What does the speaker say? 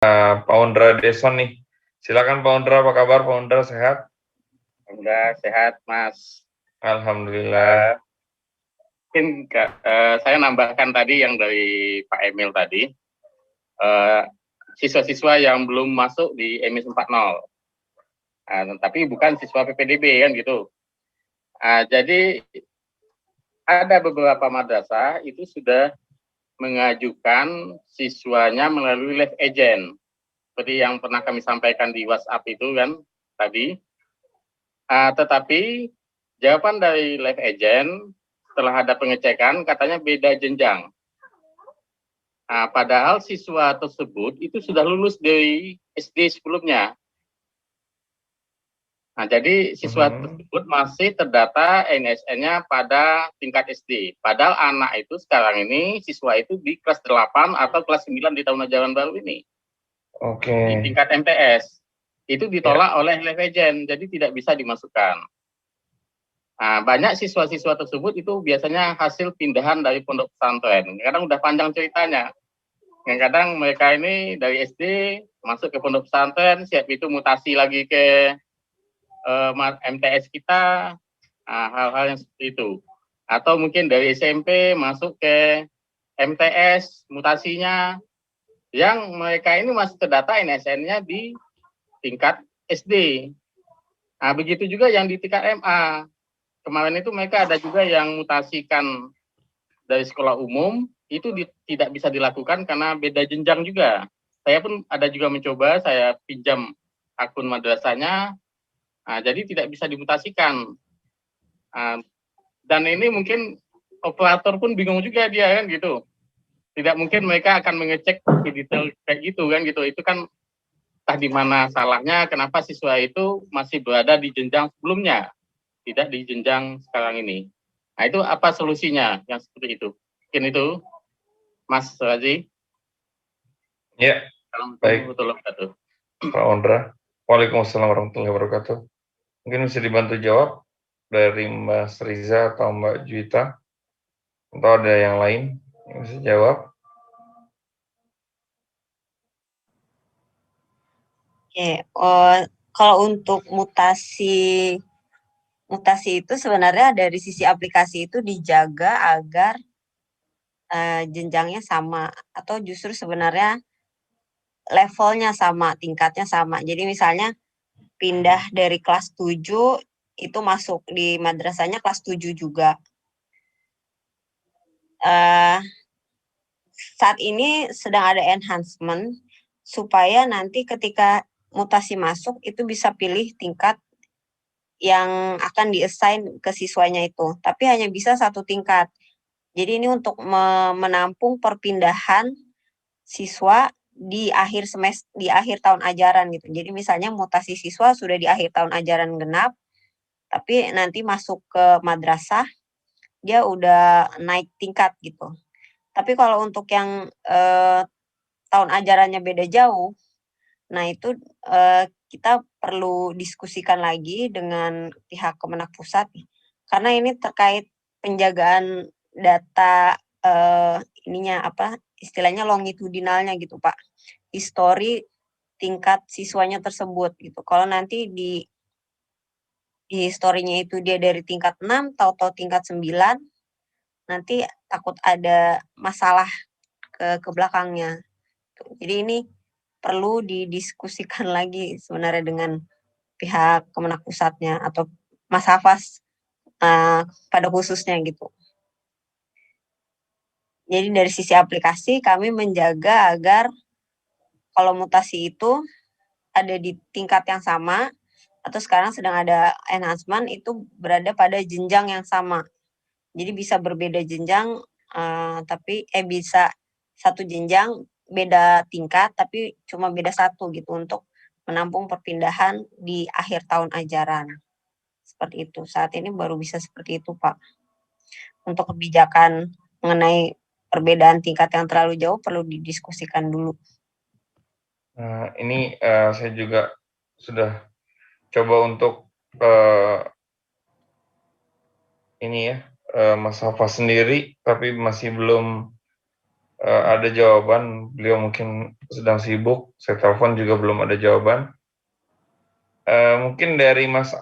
Pak Ondra Deson nih. Silakan Pak Ondra, apa kabar Pak Ondra, sehat? Alhamdulillah sehat, Mas. Alhamdulillah. Mungkin saya nambahkan tadi yang dari Pak Emil tadi, siswa-siswa yang belum masuk di EMIS 40, tapi bukan siswa PPDB kan gitu. Jadi ada beberapa madrasah itu sudah mengajukan siswanya melalui live agent, seperti yang pernah kami sampaikan di WhatsApp itu kan tadi. Tetapi jawaban dari live agent setelah ada pengecekan katanya beda jenjang. Padahal siswa tersebut itu sudah lulus dari SD sebelumnya. Jadi siswa tersebut masih terdata NSN-nya pada tingkat SD. Padahal anak itu sekarang ini, siswa itu di kelas 8 atau kelas 9 di tahun ajaran baru ini. Oke. Di tingkat MTS. Itu ditolak oleh live agent, jadi tidak bisa dimasukkan. Banyak siswa-siswa tersebut itu biasanya hasil pindahan dari pondok pesantren. Kadang udah panjang ceritanya. Kadang mereka ini dari SD masuk ke pondok pesantren, siap itu mutasi lagi ke MTS kita, hal-hal yang seperti itu. Atau mungkin dari SMP masuk ke MTS, mutasinya yang mereka ini masih terdata NSN-nya di tingkat SD. Begitu juga yang di tingkat MA. Kemarin itu mereka ada juga yang mutasikan dari sekolah umum, itu tidak bisa dilakukan karena beda jenjang juga. Saya pun ada juga mencoba, saya pinjam akun madrasahnya, jadi tidak bisa dimutasikan. Dan ini mungkin operator pun bingung juga dia kan gitu. Tidak mungkin mereka akan mengecek di detail kayak gitu kan gitu. Itu kan entah di mana salahnya, kenapa siswa itu masih berada di jenjang sebelumnya, tidak di jenjang sekarang ini. Itu apa solusinya yang seperti itu? Mungkin itu, Mas Razi. Ya, baik. Pak Ondra. Waalaikumsalam warahmatullahi wabarakatuh. Mungkin bisa dibantu jawab dari Mas Riza atau Mbak Juwita, atau ada yang lain yang bisa jawab? Oke, kalau untuk mutasi itu sebenarnya dari sisi aplikasi itu dijaga agar jenjangnya sama, atau justru sebenarnya levelnya sama, tingkatnya sama. Jadi misalnya pindah dari kelas 7 itu masuk di madrasahnya kelas 7 juga. Saat ini sedang ada enhancement supaya nanti ketika mutasi masuk itu bisa pilih tingkat yang akan di-assign ke siswanya itu, tapi hanya bisa satu tingkat. Jadi ini untuk menampung perpindahan siswa di akhir semester, di akhir tahun ajaran gitu. Jadi misalnya mutasi siswa sudah di akhir tahun ajaran genap, tapi nanti masuk ke madrasah dia udah naik tingkat gitu. Tapi kalau untuk yang tahun ajarannya beda jauh, nah itu kita perlu diskusikan lagi dengan pihak Kemenak Pusat, karena ini terkait penjagaan data istilahnya longitudinalnya gitu Pak, histori tingkat siswanya tersebut gitu. Kalau nanti di historinya itu dia dari tingkat 6 tahu-tahu tingkat 9, nanti takut ada masalah ke belakangnya. Jadi ini perlu didiskusikan lagi sebenarnya dengan pihak Kemenak Pusatnya atau Mas Hafaz pada khususnya gitu. Jadi dari sisi aplikasi kami menjaga agar kalau mutasi itu ada di tingkat yang sama, atau sekarang sedang ada enhancement itu berada pada jenjang yang sama. Jadi bisa berbeda jenjang, tapi bisa satu jenjang beda tingkat, tapi cuma beda satu gitu untuk menampung perpindahan di akhir tahun ajaran. Seperti itu. Saat ini baru bisa seperti itu, Pak. Untuk kebijakan mengenai perbedaan tingkat yang terlalu jauh perlu didiskusikan dulu. Nah, ini saya juga sudah coba untuk ini ya, Mas Hafaz sendiri, tapi masih belum ada jawaban. Beliau mungkin sedang sibuk. Saya telepon juga belum ada jawaban. Mungkin dari Mas